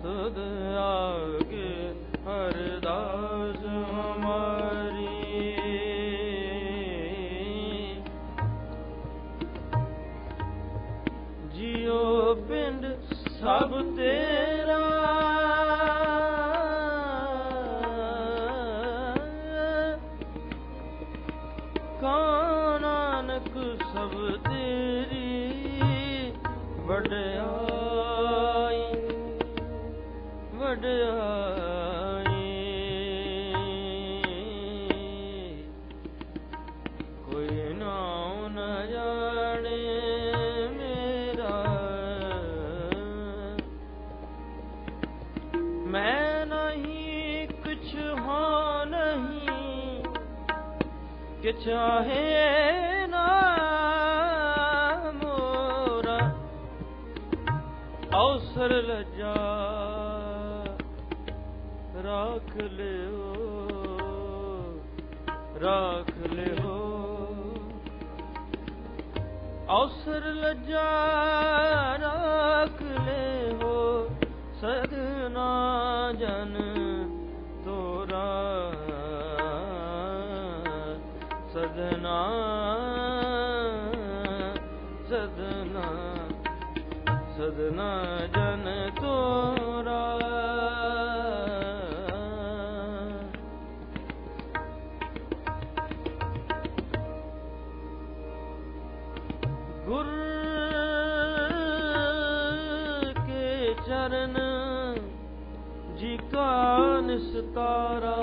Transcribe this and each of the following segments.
तुद आगे अरदास हमारी। जियो पिंड सब तेरा, नानक सब तेरी वड्याई वड्याई। कोई नाम न जाने मेरा, मैं नहीं कुछ हो नहीं कि चाहे ना मोरा। अवसर लज्जा राख ले हो, राख ले हो। अवसर लज्जा राख ले हो, सदना जन तोरा। सदना सदना सदना जन तोरा। गुर के चरण जी का निस्तारा,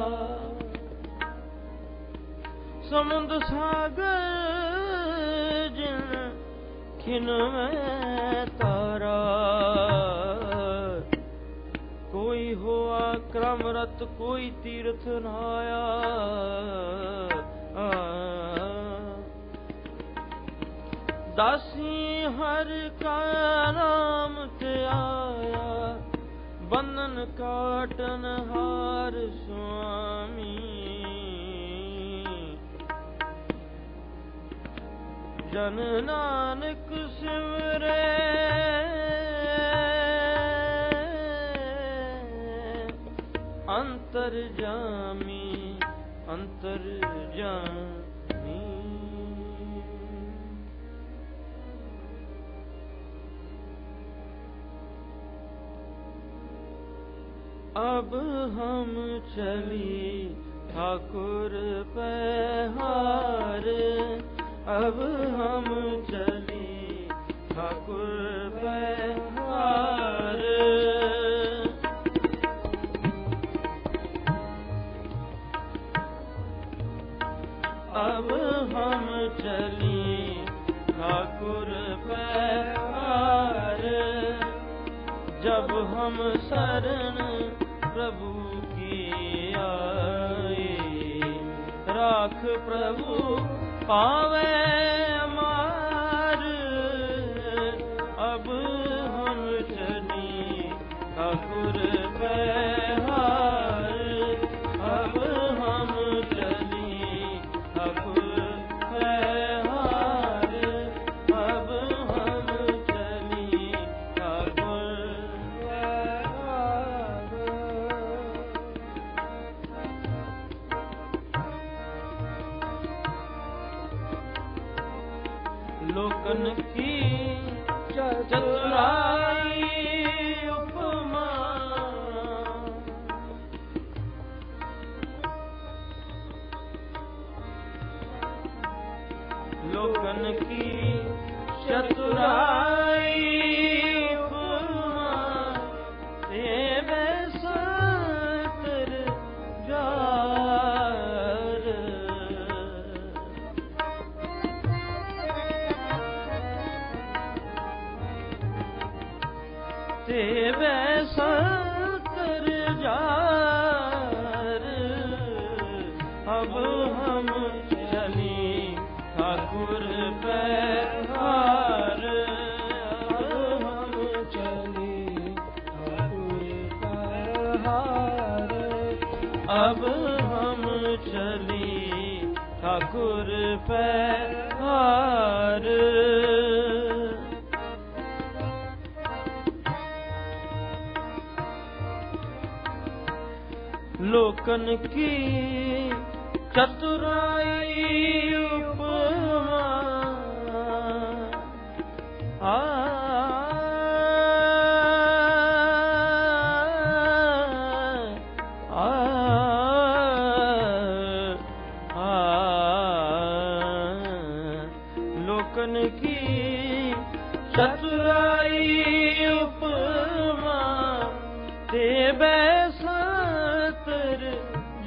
समुद्र सागर जिन खिन में तारा। कोई हुआ क्रमरत कोई तीर्थ नहाया, दासी हर का नाम ते आया। बंधन काटन हार स्वामी, जन नानक सिमरे अंतर्जामी अंतर्जामी। अब हम चली ठाकुर पहाड़, अब हम चली ठाकुर पहाड़। अब हम चली ठाकुर पहाड़। जब हम शरण प्रभु की आए, राख प्रभु पावे अमार। अब हम चली ठाकुर पहाड़, अब हम चली ठाकुर पहाड़। अब हम चली ठाकुर पहाड़। लोकन की चतुराई उपमा, लोकन की चतुराई उपमा। तेरे सतर जार, तेरे सतर जार। अब हम चली ठाकुर पहाड़, अब हम चली ठाकुर पहाड़। अब हम चली ठाकुर पहाड़। लोकन की चतुराई उपमा लोकन की चतुराई उपमा ते बैसतर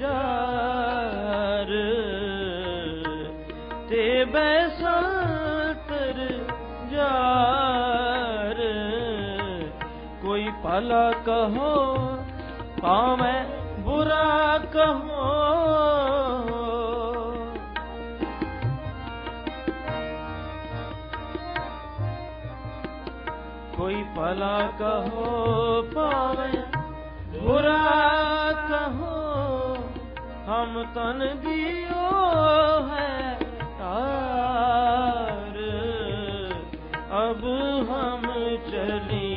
जार ते बैसतर जार कोई भला कहो पावे बुरा कहो कोई भला कहो पावे बुरा कहो हम तन दियो है तार अब हम चली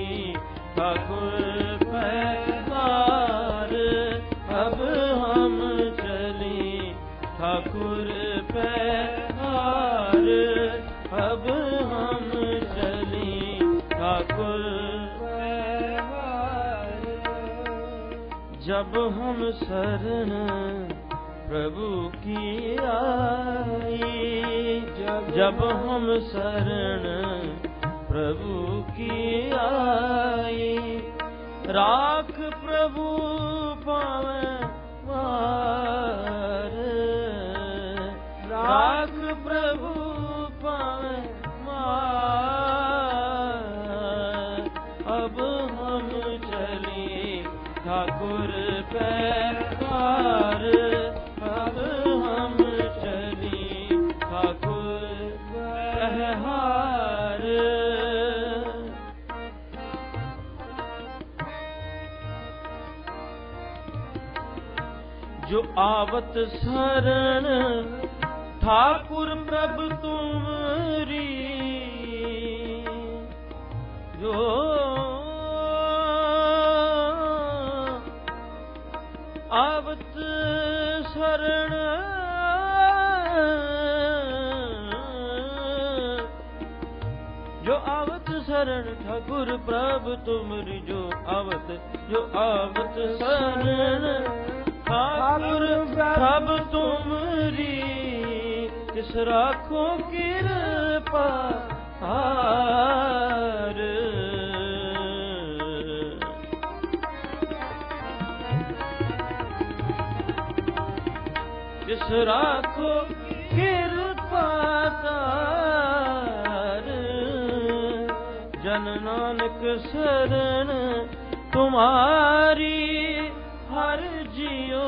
ठाकुर पैगार अब हम चली ठाकुर पैगार अब हम चली ठाकुर जब हम शरण प्रभु की आई जब हम शरण प्रभु की आई राख प्रभु पावे मार राख प्रभु पावे मार अब हम चली ठाकुर पैगार अब हम चली ठाकुर पैगार जो आवत शरण ठाकुर प्रभु तुमरी जो आवत शरण जो आवत शरण ठाकुर प्रभु तुमरी जो आवत शरण ठाकुर प्रभु तुमरी किस राखो कृपा हार किस राखो कृपा तार जन नानक शरण तुम्हारी हर जियो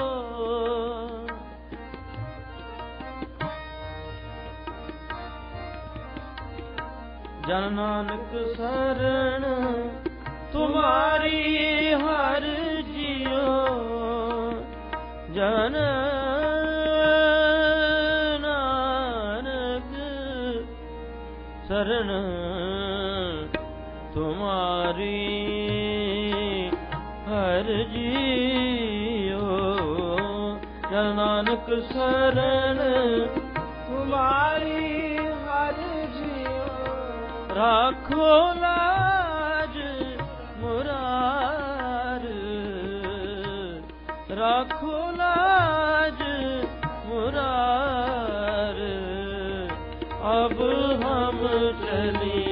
जन नानक शरण तुम्हारी हर जियो जन नानक शरण तुम्हारी हर जियो जन नानक शरण तुम्हारी हर जियो राखो लाज मुरार राखो लाज मुरार अब हम चली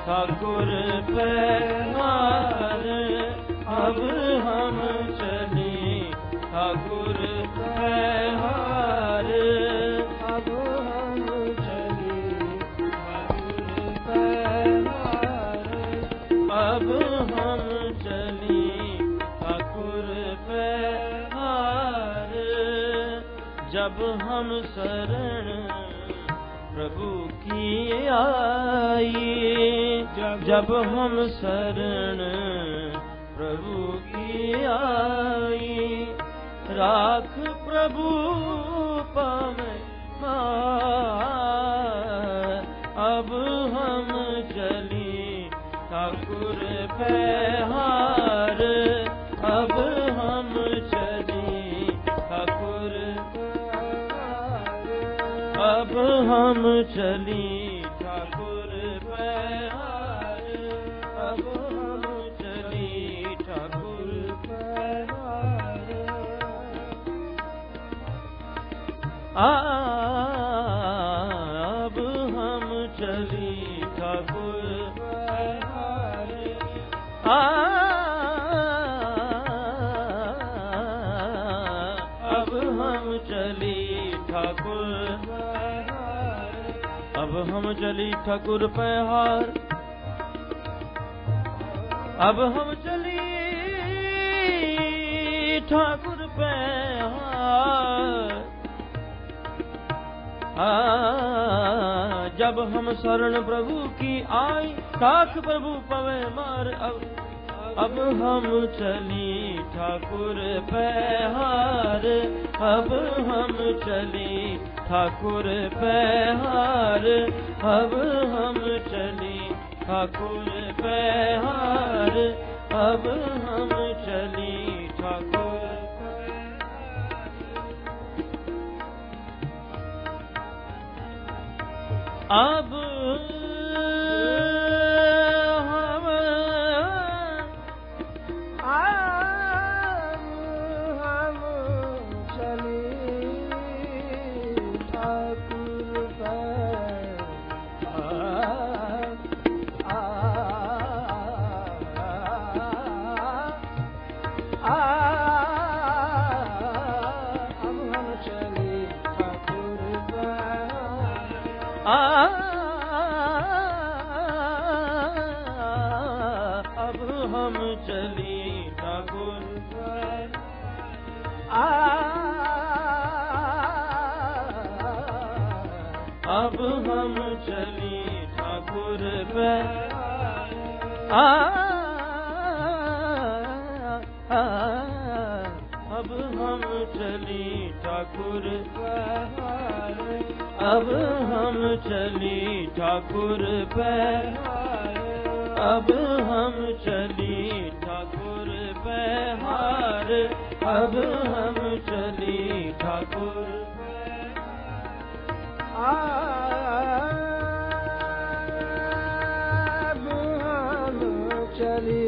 ठाकुर पैगार अब हम चली ठाकुर पैगार अब हम चली ठाकुर पैगार अब हम चली ठाकुर पैगार जब हम शरण प्रभु की आई जब हम शरण प्रभु की आई राख प्रभु पावे अब हम चली ठाकुर पैगार अब हम चली हम चली ठाकुर पैहार, अब हम चली ठाकुर पैहार। अब हम चली ठाकुर पैहार, अब हम चली ठाकुर, अब हम चली ठाकुर पैहार, अब हम चली ठाकुर पैहार। जब हम शरण प्रभु की आई, ताक प्रभु पवे मार। अब हम चली ठाकुर पैहार, अब हम चली ठाकुर पैहार, अब हम चली ठाकुर पैहार, अब हम चली ठाकुर। अब हम चली ठाकुर, अब हम चली ठाकुर अब हम चली ठाकुर, अब हम चली ठाकुर पैहार, अब हम चली ठाकुर पैहार, अब हम चली ठाकुर। अब हम चली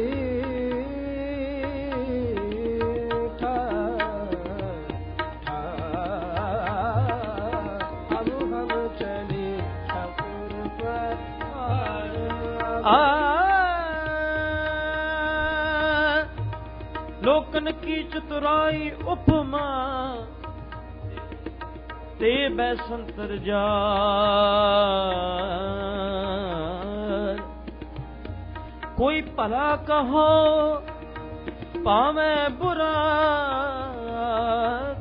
लोकन की चतुराई उपमा, ते बैसंतर जार। कोई भला कहो पावे बुरा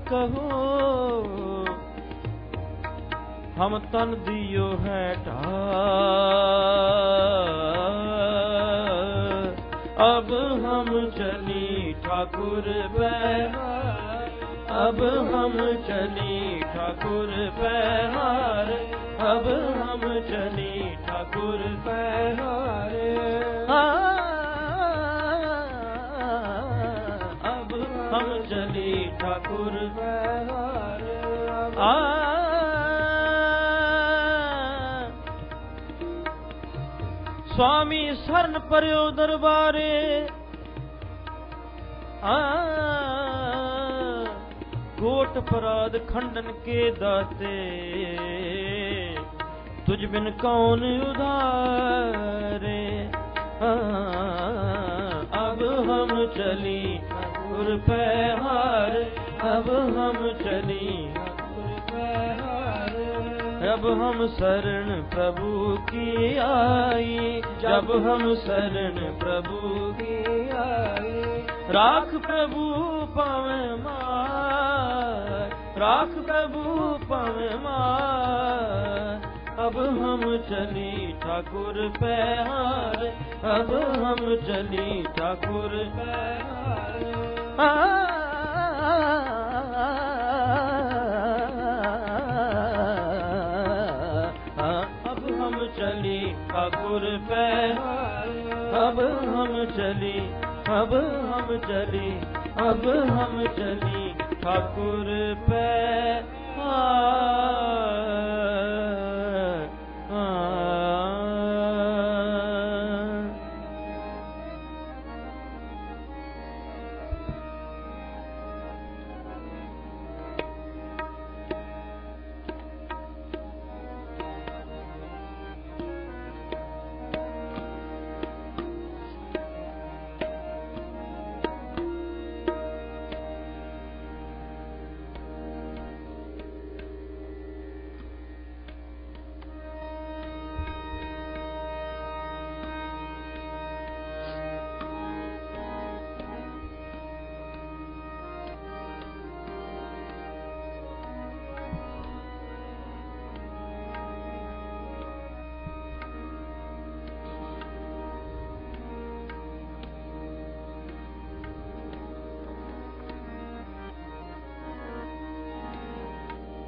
कहो, हम तन दियो है ढार। अब हम चली ठाकुर पैहार, अब हम चली ठाकुर पैहार, अब हम चली ठाकुर पैहार। अब हम चली ठाकुर पैहार। स्वामी शरण पर्यो दरबारे, कोट अपराध खंडन के दाते, तुझ बिन कौन उधारे। अब हम चली ठाकुर पैहार, अब हम चली ठाकुर पैहार। जब हम शरण प्रभु की आई, जब हम शरण प्रभु की आई, राख प्रभु पावे मार, राख प्रभु पावे मार। अब हम चली ठाकुर पैहार, अब हम चली ठाकुर पैहार। अब हम चली ठाकुर पैहार, अब हम चली, अब हम चली, अब हम चली ठाकुर पैहार।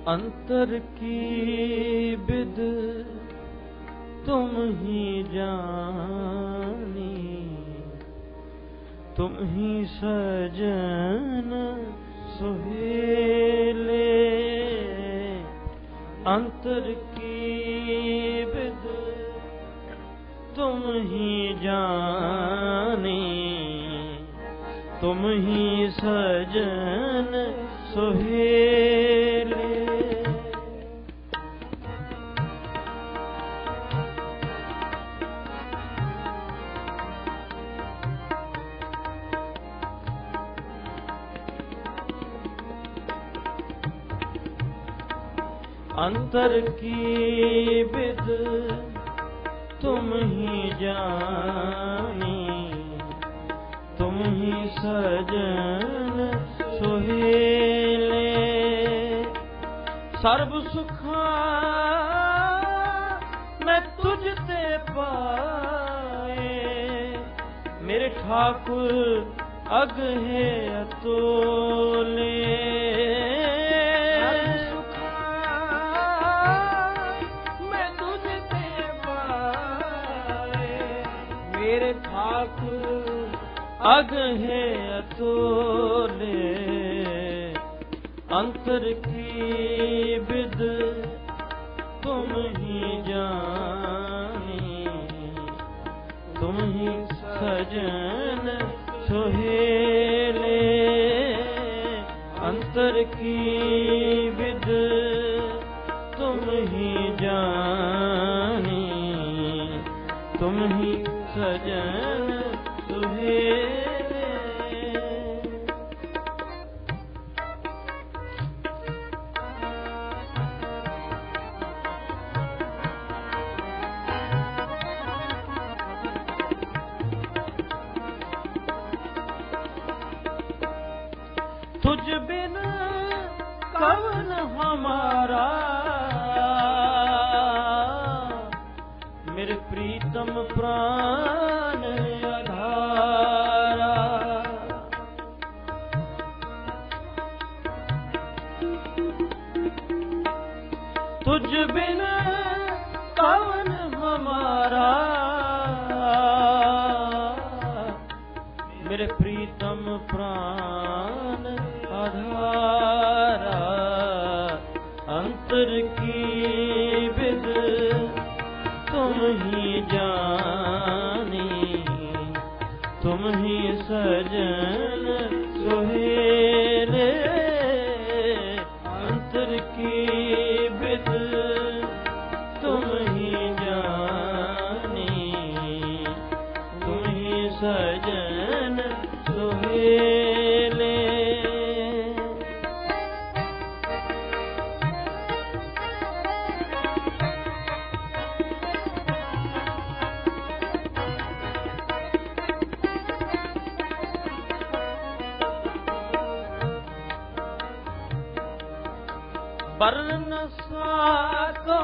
अंतर की बिद तुम ही जानी, तुम ही सजन सुहेले। अंतर की बिद तुम ही जानी, तुम ही सजन सुहेले। अंतर की बिद तुम ही जानी, तुम ही सजन सुहेले। सर्ब सुखा मैं तुझते पाए, मेरे ठाकुर अग है अतोले। अग है अतोले। अंतर की बिद तुम ही जानी, तुम ही सजन सुहेले। अंतर की बिद तुम ही जानी, तुम ही सजन सुहेले। तुझ बिन कवन हमारा, मेरे प्रीतम प्राण आधारा। तुझ बिन कवन हमारा, मेरे प्रीतम प्राण आधारा। अंतर की बिद तुम ही जानी, तुम ही सजन सुहेले। अंतर की बिद तुम ही जानी, तुम ही सजन सुहेले। वर्ण साको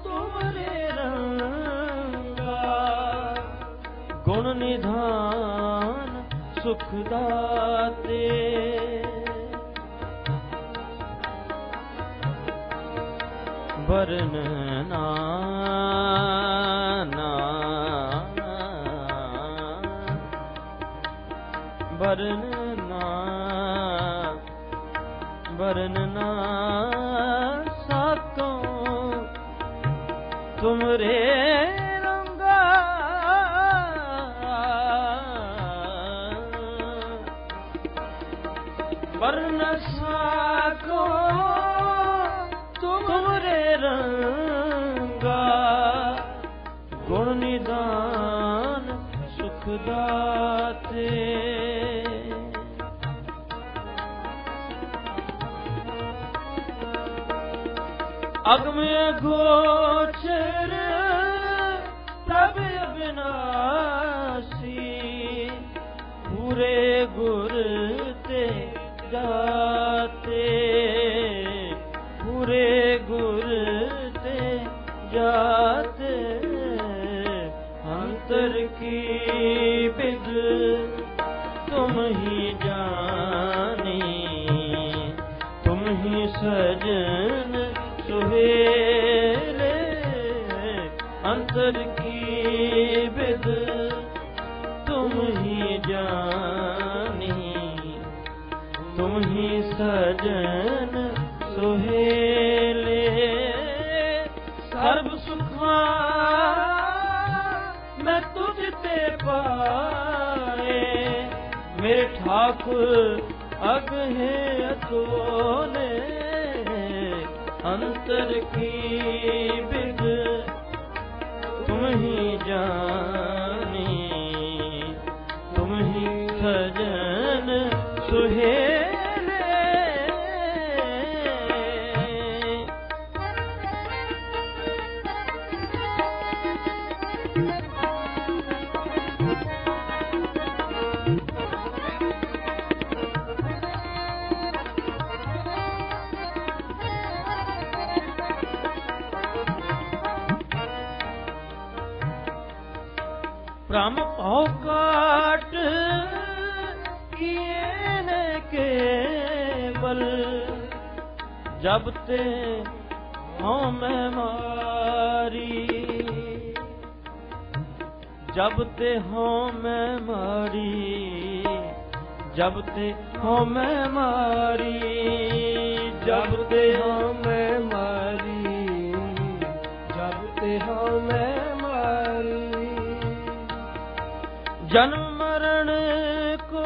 तुमरे रंगा, गुण निधान सुख दाते। वर्णना वर्णना सातों तुमरे रंगा वर्ण साको तुमरे रंगा गुण निदान सुख दाते अगम गोचर प्रभ अविनाशी पूरे गुर ते जाते पूरे गुर ते जाते अंतर की बिद तुम ही जानी तुम ही सजन सुहेले अंतर की बिद तुम ही जानी तुम ही सजन सुहेले सर्व सुखा मैं तुझते पाए मेरे ठाकुर अग है अतोले अंतर की बिद तुम ही जानी तुम ही सजन सुहेले ब्रह्म पाव काट किए न केवल जब ते हों मैं मारी जब ते हों मैं मारी जब ते हों मैं मारी जब ते हों मैं मारी जब ते हों मैं जन्म मरण को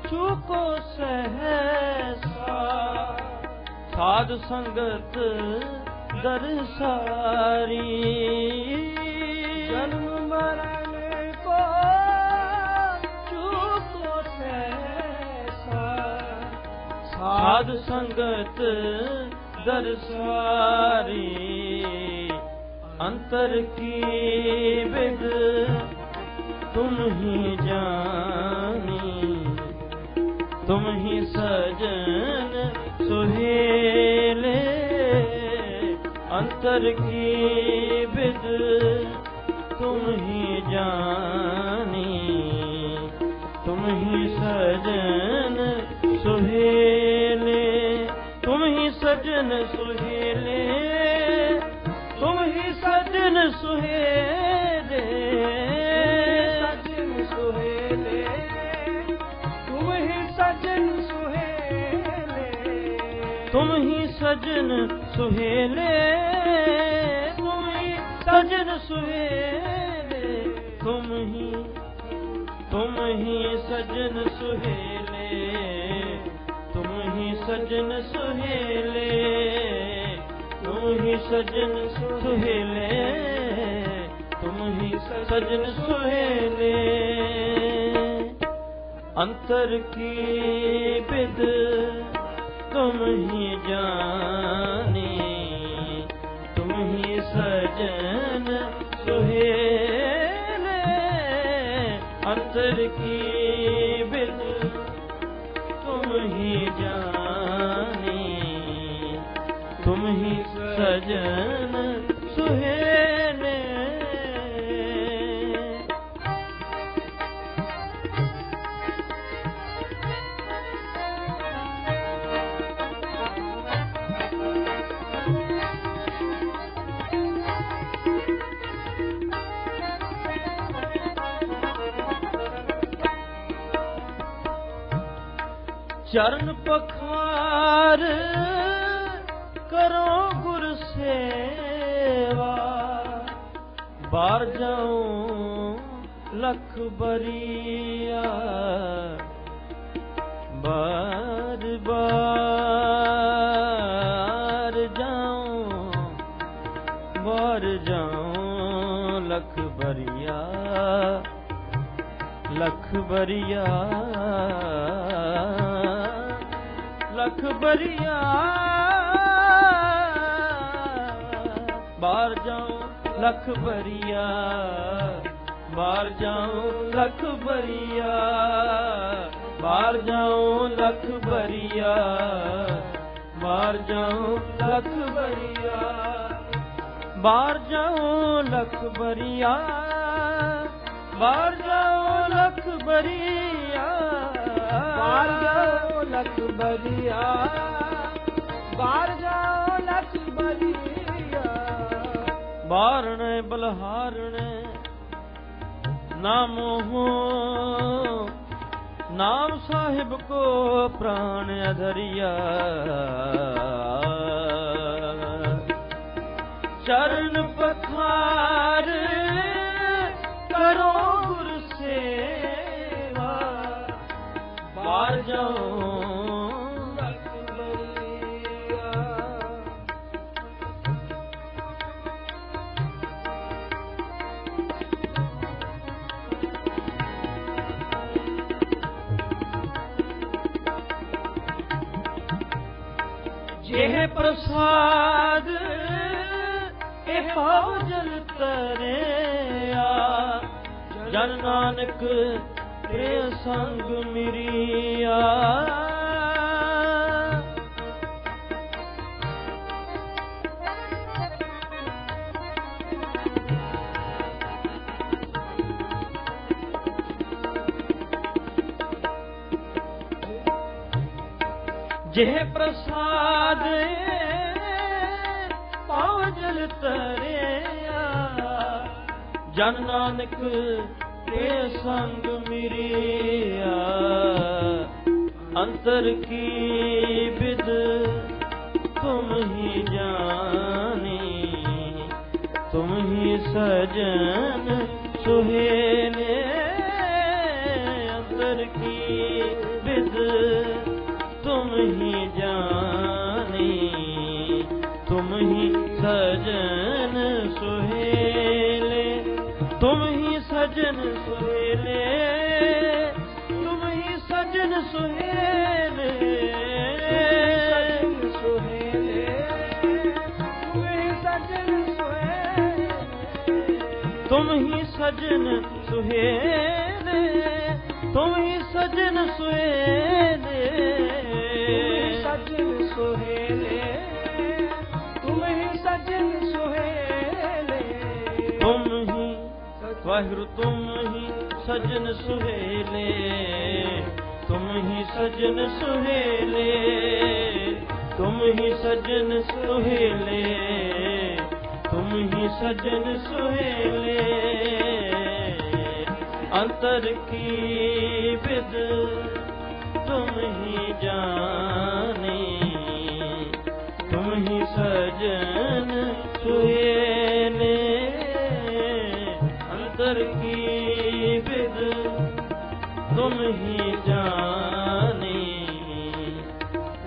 चूको सहसा साध संगत दरसारी जन्म मरण को चूको सहसा साध संगत दरसारी अंतर की बिद तुम ही जानी तुम ही सजन सुहेले अंतर की बिद तुम ही जानी तुम ही सजन सुहेले तुम ही सजन सुहेले तुम ही सजन सुहेले तुम ही सजन सुहेले तुम ही सजन सुहेले तुम ही सजन सुहेले तुम ही सजन सुहेले तुम ही सजन सुहेले तुम ही सजन सुहेले अंतर की बिद तुम ही जानी तुम ही सजन सुहेले अंतर की बिद तुम ही जानी तुम ही सजन सुहेले चरण पखार करो गुर से बार जाऊं लख बरिया, बार बार जाऊं लख बरिया, लख बरिया, लख बरिया, बार जाऊं लख बरिया, बार जाऊं लख बरिया, बार जाऊं लख बरिया, बार जाऊं लख बरिया, बार जाऊं लख बरिया, बार जाऊं लख बरिया, बार जाऊं लख बरिया, बार जाऊं लख बरिया, बारणे बलहारणे नाम हो, नाम साहिब को प्राण अधरिया, चरण पखार करो गुरु सेवा, बार जाऊं लख बरिया। जेह प्रसाद पाव जल तरिया, जन नानक ते संग मिरिया, जेह प्रसाद पाव जल तरिया, जन नानक ते संग मिरिया, अंतर की विद तुम ही जानी, तुम ही सजन सुहेले, अंतर की विद तुम ही जानी, तुम ही सजन सुहेले, तुम ही सजन सुहेले, तुम ही सजन सुहेले, सुहेले, तुम ही सजन सुहेले, तुम ही सजन सुहेले, तुम ही सजन सुहेले, सजन सुहेले, तुम ही सजन सुहेले, तुम ही वाहिगुरु, तुम ही सजन सुहेले, तुम ही सजन सुहेले, तुम ही सजन सुहेले, तुम ही सजन सुहेले, अंतर की विद तुम ही जाने, तुम ही सजन सुहेले, अंतर की विद तुम ही जाने,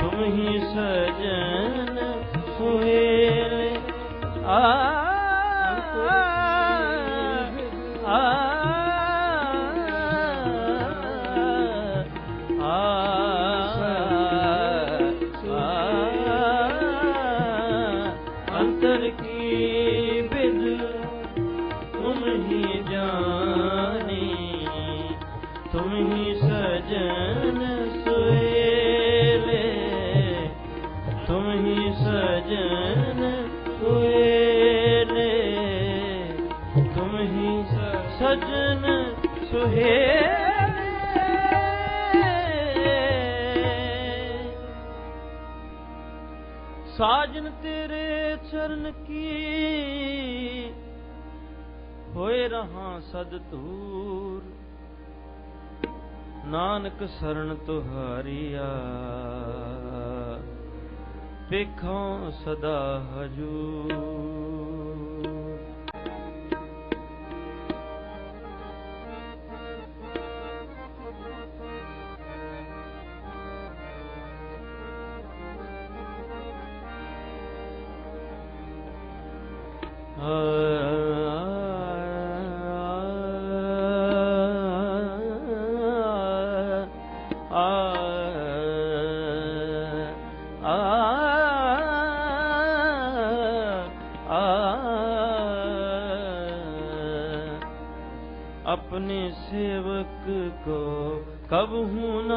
तुम ही सजन सुहेले। अंतर की विद तुम ही जाने, तुम ही सजन सुहेले, तुम ही सजन सुहेले, तुम ही सजन सुहेले। साजन तेरे चरण की होए रहा सद दूर, नानक शरण तुहारिया पेखों सदा हजूर। अपने सेवक को कबहू न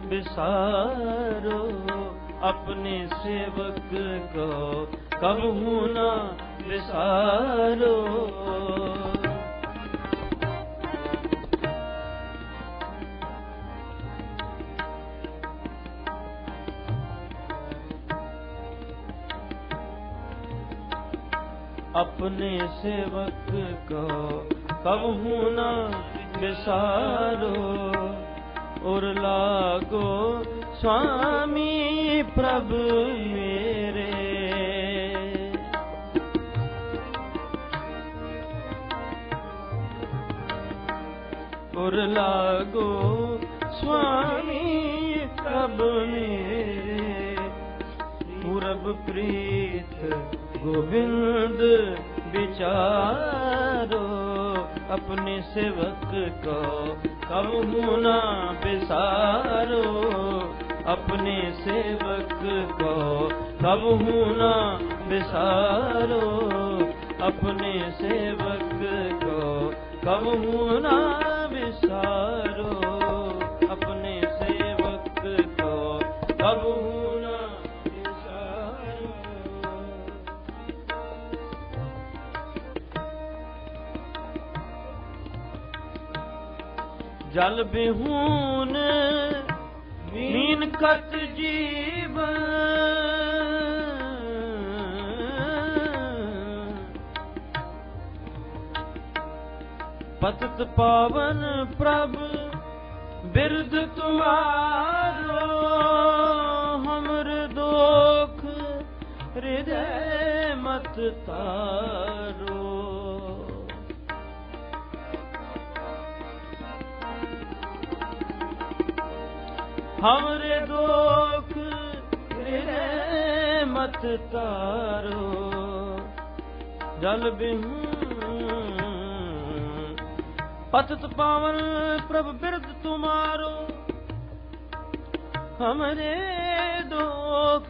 बिसारो, अपने सेवक को कबहू न बिसारो। अपने सेवक को कबहू न बिसारो, और लागो स्वामी प्रभु मेरे। और लागो स्वामी प्रभु मेरे, पूरब प्रीत गोविंद विचारो। अपने सेवक को कबहू न बिसारो, अपने सेवक को कबहू न बिसारो, अपने सेवक को कबहू न बिसारो, अपने सेवक को कबहू न बिसारो। जल बिहून मीन कत जीवन, पतित पावन प्रभु बिरद तुम्हारो। हमर दोख हृदय मत तारो, हमरे दोख हृदय मत तारो। जल बिहून पतित पावन प्रभु बिरद तुम्हारो, हमरे दोख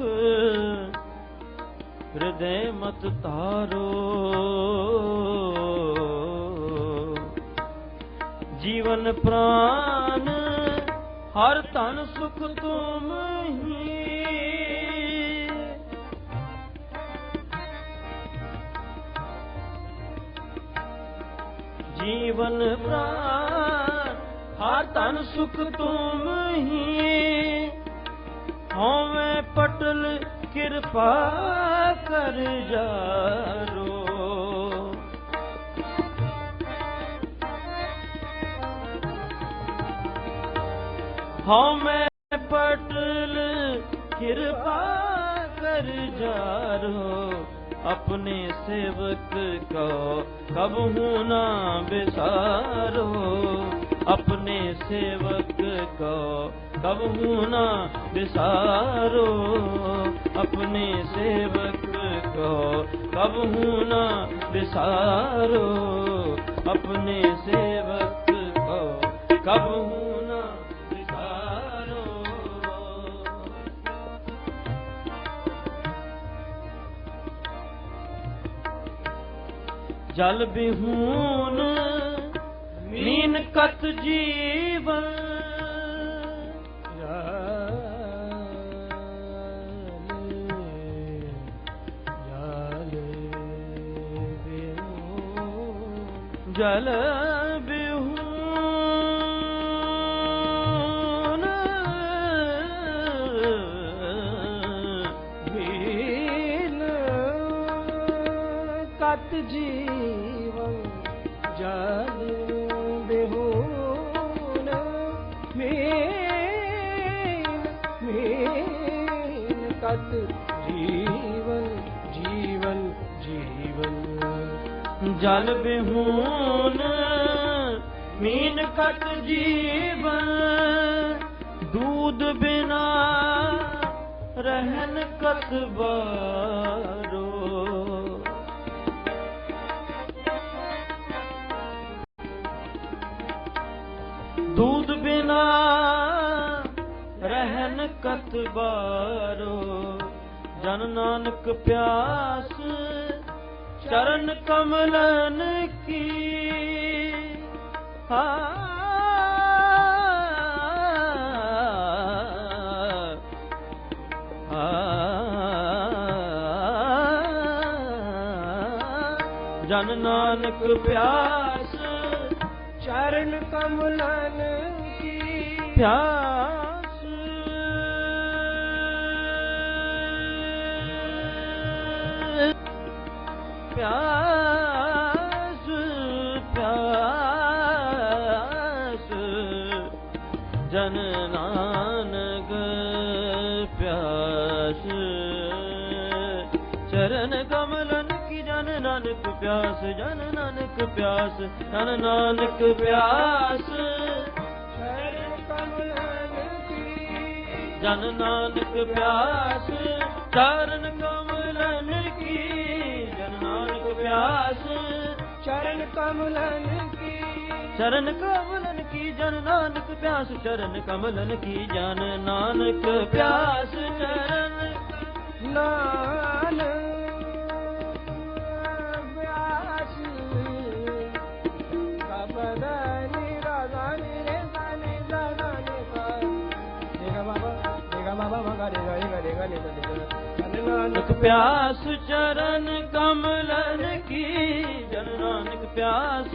हृदय मत तारो। जीवन प्राण हर तन सुख तुम ही, जीवन प्राण हर तन सुख तुम ही। होवे पटल कृपा कर जारो, हमें पटल कृपा कर जारो। अपने सेवक को कबहू न बिसारो, अपने सेवक को कबहू न बिसारो, अपने सेवक को कबहू न बिसारो, अपने सेवक को कबहू जल बिहून मीन कत जीवन। जल बिहून मीन कत जीवन। जल बिहून मीन कत जीवन। जीवन जीवन जल बिहून मीन कत जीवन। दूध बिना रहन कत बारो। बिना रहन कत बारो। जन नानक प्यास चरण कमलन की। जन नानक प्यास चरण कमलन की। प्यास प्यास प्यास जन नानक प्यास चरण कमलन की। जन नानक प्यास जन नानक प्यास जन नानक प्यास चरण कमलन की। जन नानक प्यास चरण कमलन की। जन नानक प्यास चरण कमलन की। चरण कमलन की। जन नानक प्यास चरण कमलन की। जन नानक प्यास चरण नानक नानक प्यास चरण कमलन की। जन नानक प्यास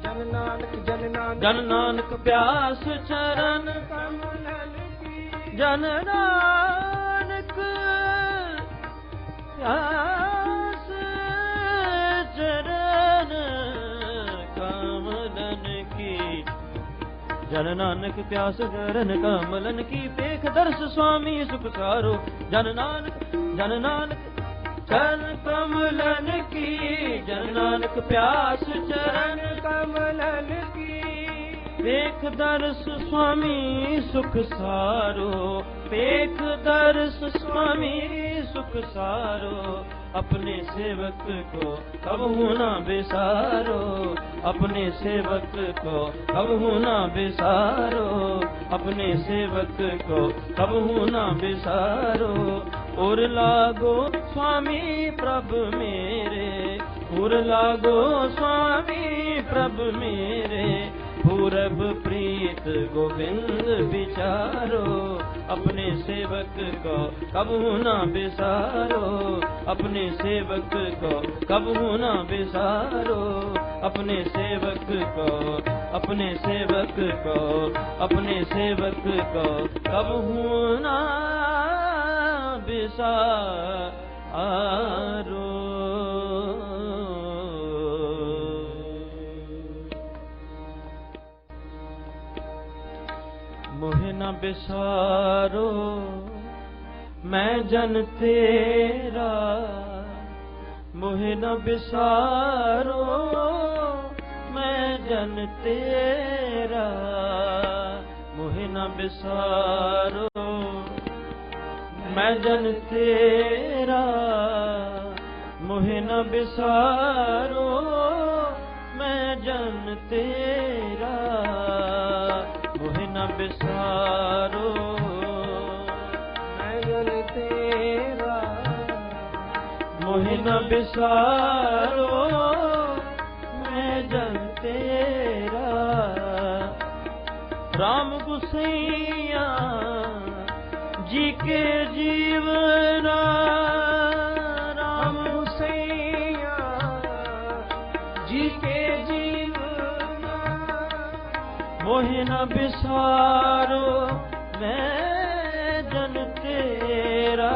जन नानक जन नानक प्यास चरण कमलन की। जन नानक प्यास चरण कमलन की। जन नानक प्यास चरण कमलन की। पेख दर्श स्वामी सुख सारो। जन नानक चरण कमलन की। जन नानक प्यास चरण कमलन की। पेख दर्श स्वामी सुख सारो। पेख दर्श स्वामी सुख सारो। अपने सेवक को कबहू ना बिसारो। अपने सेवक को कबहू ना बिसारो। अपने सेवक को कबहू ना बिसारो। और लागो स्वामी प्रभु मेरे। और लागो स्वामी प्रभु मेरे। पूरब प्रीत गोविंद विचारो। अपने सेवक को कबहू ना बिसारो। अपने सेवक को कबहू ना बिसारो। अपने सेवक को अपने सेवक को अपने सेवक को कबहू ना बिसारो। मोहे न बिसारो मैं जन तेरा। मोहे न बिसारो मैं जन तेरा। मोहे न बिसारो मैं जन तेरा। मोहे न बिसारो मैं जन तेरा। मोहे न बिसारो मैं जन तेरा। मोहे न बिसारो मैं जन तेरा। राम गुसैया जी के जीवना। राम गुसैया जी के जीवना। मोहे न बिसारो मैं जन तेरा।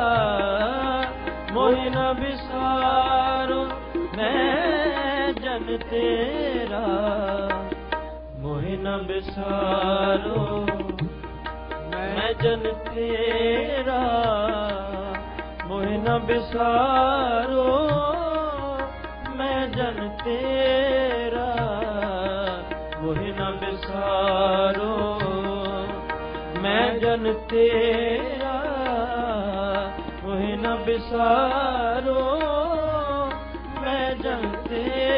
मोहे न बिसारो मैं जन तेरा। मोहे न बिसारो मैं जन तेरा। मोहे न बिसारो मैं जन तेरा। मोहे न बिसारो मैं जन तेरा। मोहे न बिसारो मैं जन तेरा।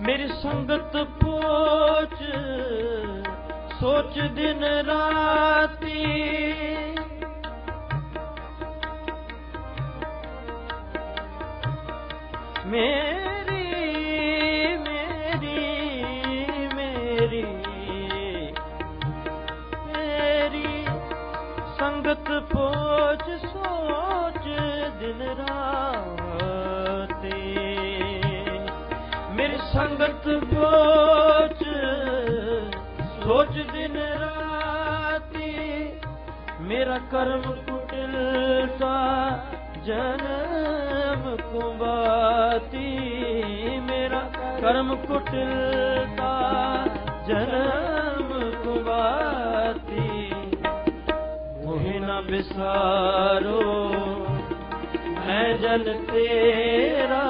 मेरी संगत पोच सोच दिन राती, मेरी मेरी मेरी मेरी संगत पोच सोच दिन राती, मेरी संगत पोच सोच दिन राती, मेरा कर्म कुटिलता जन्म कुबाती, मेरा कर्म कुटिलता जन्म कुबाती, मोहि न बिसारो मैं जन तेरा,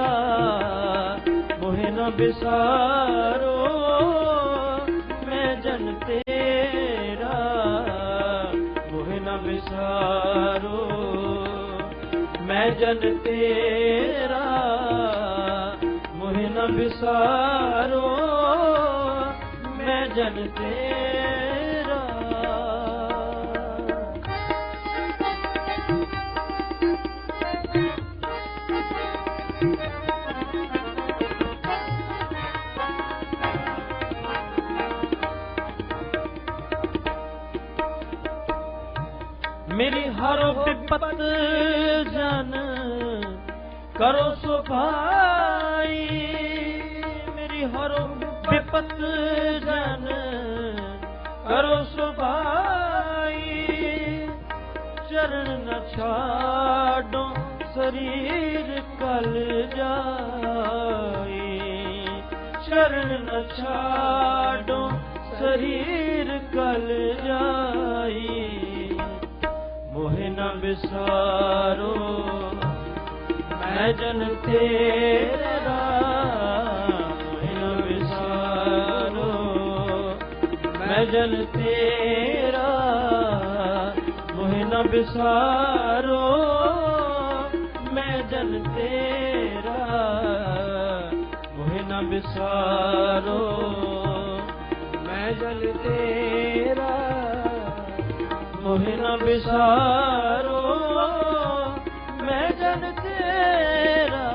मोहि न बिसारो मैं जन तेरा, मोहि न बिसारो मैं जन तेरा, मोहि न बिसारो मैं जन तेरा। मेरी हर विपत जन करो सुभाई, मेरी हर विपत जन करो सुभाई, चरण न छाडो शरीर कल जाई, चरण न छाडो शरीर कल जाई, मोहि न बिसारो मैं जन तेरा, मोहि न बिसारो मैं जन तेरा, मोहि न बिसारो मैं जन तेरा, मोहि न बिसारो मैं जन तेरा, मोहि न बिसारो मैं जन तेरा।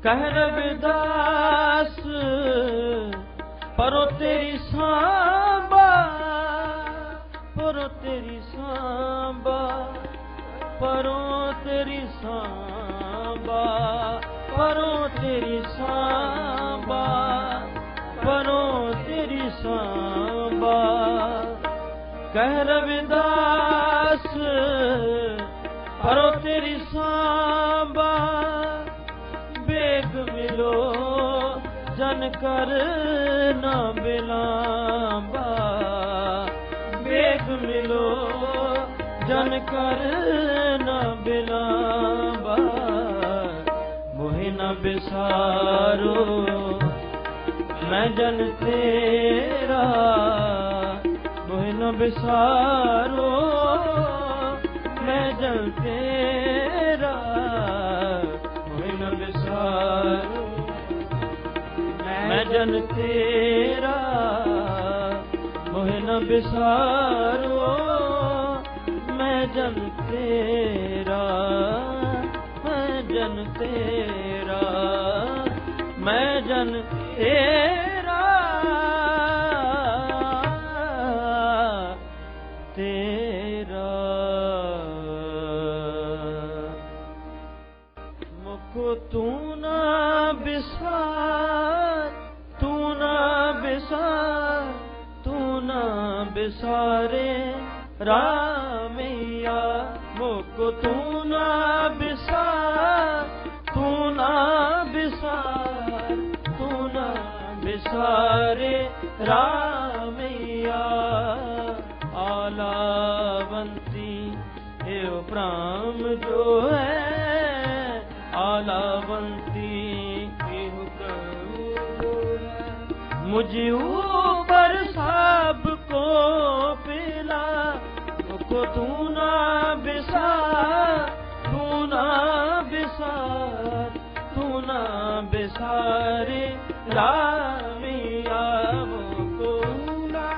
कह रविदास परो तेरी सांबा, परो तेरी सांबा, परो तेरी सांबा, परो तेरी सांबा, परो तेरी सांबा, कह रविदास परो तेरी सांबा, बेग मिलो जन कर न बिलांबा, बेग मिलो जन कर न बिलांबा, मोहि न बिसारो मैं जन तेरा, मोहि न बिसारो मैं जन तेरा, मोहि न बिसारो मैं जन तेरा, मोहि न बिसारो मैं जन तेरा, मैं जन तेरा, मैं जन तेरा, तेरा। मुको तू ना बिसार, तू ना बिसार, तू ना बिसारे रामैया, मुको तू ना बिसार, तू ना बिसार, तू ना बिसारे रामैया, आलावंती हे प्राम जो है आलावंती के हुक्म मुझ ऊपर सबको पिला को तू ना बिसार तू ना बिसार तू ना बिसारे रामिया मुझको ना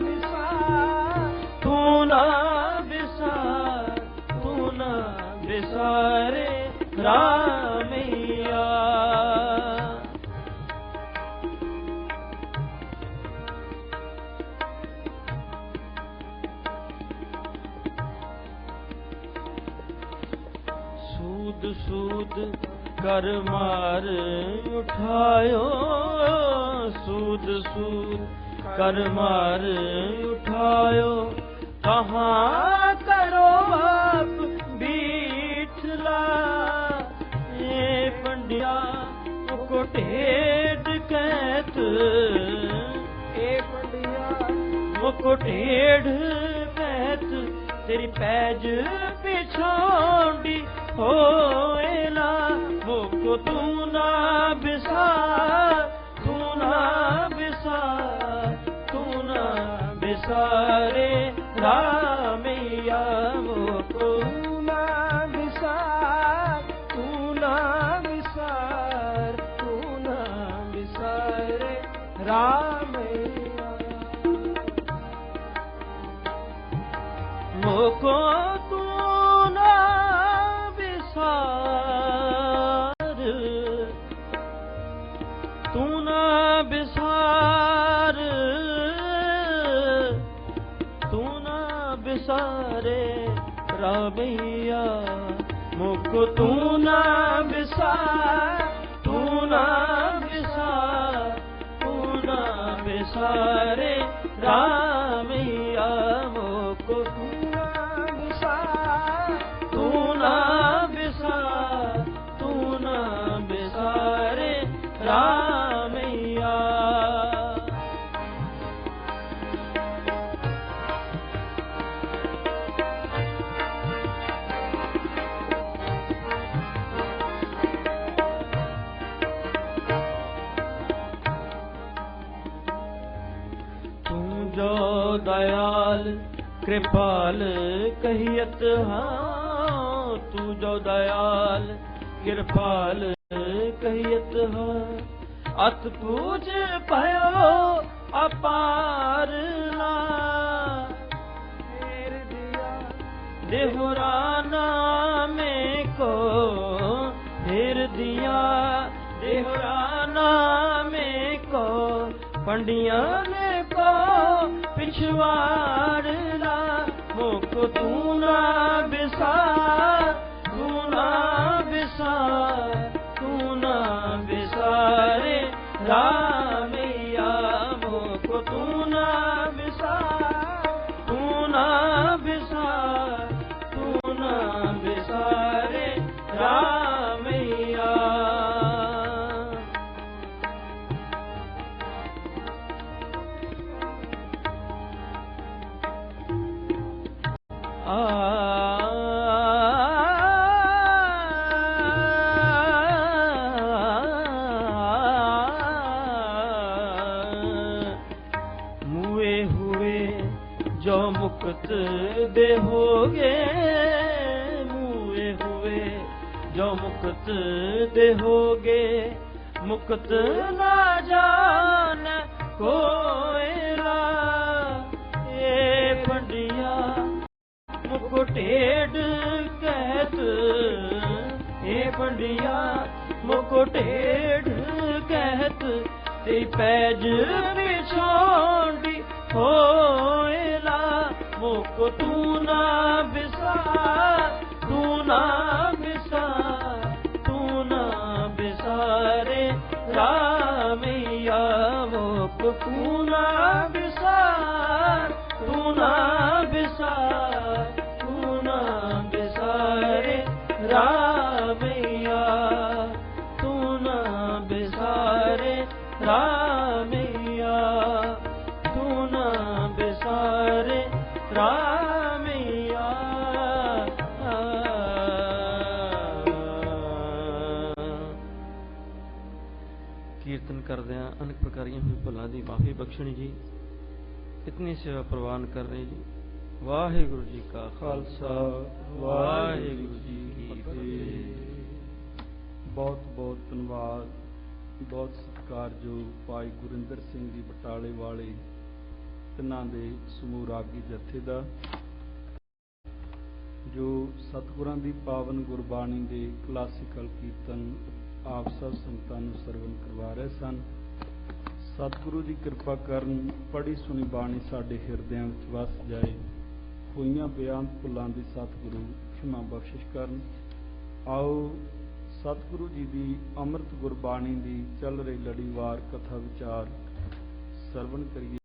बिसार तू ना बिसार तू ना बिसारे रामिया। सूद सूद कर मार उठायो सूद सूद कर मार उठायो कहाँ करो आप बीठला ये पंडिया को टेढ़ कहत ए पंडिया मुको टेढ़ कहत तेरी पैज पिछोंडी होएला मुको तू ना बिसार तू ना बिसार तू ना बिसारे रामिया मुको तू ना बिसार तू ना बिसार तू ना बिसारे रामैया मुको तू ना बिसार तू ना बिसार तू ना बिसारे रामैया मुको तू ना बिसार तू ना बिसार तू ना बिसारे रामैया मुको तू ना बिसार तू ना बिसार तू ना बिसारे रामैया। तू जो दयाल कृपाल कहियत हाँ तू जो दयाल कृपाल कहियत हाँ अत पूज भयो अपार ला फेर दिया देहुराना में को फेर दिया देहुराना में को पंडिया ने को पिछवाड़ ला मुको तू ना बिसार तू ना बिसार तू ना बिसारे रामैया मुको तू ना बिसार तू ना बिसार तू ना बिसारे रामैया। मुए हुए जो मुक्त देहोगे मुए हुए जो मुक्त देहोगे मुक्त ना जान कोयला ए पंडिया मुको टेढ़ कहत ए पंडिया मुको टेढ़ कहत ते पैज पिछोंडी होएला मुको तू ना बिसार तू ना बिसार तू ना बिसारे रामैया मुको तू ना बिसार तू ना बिसार तू ना बिसारे रामैया तू ना बिसारे रामैया तू ना बिसारे रामैया ਕੀਰਤਨ ਕਰਦਿਆਂ ਅਨੇਕ ਪ੍ਰਕਾਰੀਆਂ ਹੋਈ ਭੁੱਲਾਂ ਦੀ ਮਾਫੀ ਬਖਸ਼ਣੀ ਜੀ। ਇਤਨੀ ਸੇਵਾ ਪ੍ਰਵਾਨ ਕਰ ਰਹੇ ਜੀ। ਵਾਹਿਗੁਰੂ ਜੀ ਕਾ ਖਾਲਸਾ, ਵਾਹਿਗੁਰੂ ਜੀ ਕੀ ਫਤਿਹ। ਬਹੁਤ ਬਹੁਤ ਧੰਨਵਾਦ। ਬਹੁਤ ਸਤਿਕਾਰਯੋਗ ਭਾਈ ਗੁਰਿੰਦਰ ਸਿੰਘ ਜੀ ਬਟਾਲੇ ਵਾਲੇ, ਤਿੰਨਾਂ ਦੇ ਸਮੂਹ ਰਾਗੀ ਜਥੇ ਦਾ, ਜੋ ਸਤਿਗੁਰਾਂ ਦੀ ਪਾਵਨ ਗੁਰਬਾਣੀ ਦੇ ਕਲਾਸੀਕਲ ਕੀਰਤਨ ਆਪ ਸਭ ਸੰਗਤਾਂ ਨੂੰ ਸਰਵਣ ਕਰਵਾ ਰਹੇ ਸਨ। ਸਤਿਗੁਰੂ ਦੀ ਕਿਰਪਾ ਕਰਨ, ਪੜ੍ਹੀ ਸੁਣੀ ਬਾਣੀ ਸਾਡੇ ਹਿਰਦਿਆਂ ਵਿੱਚ ਵਸ ਜਾਏ। ਹੋਈਆਂ ਬੇਅੰਤ ਭੁੱਲਾਂ ਦੀ ਸਤਿਗੁਰੂ ਖਿਮਾ ਬਖਸ਼ਿਸ਼ ਕਰਨ। ਆਓ ਸਤਿਗੁਰੂ ਜੀ ਦੀ ਅੰਮ੍ਰਿਤ ਗੁਰਬਾਣੀ ਦੀ ਚੱਲ ਰਹੀ ਲੜੀਵਾਰ ਕਥਾ ਵਿਚਾਰ ਸਰਵਣ ਕਰੀਏ।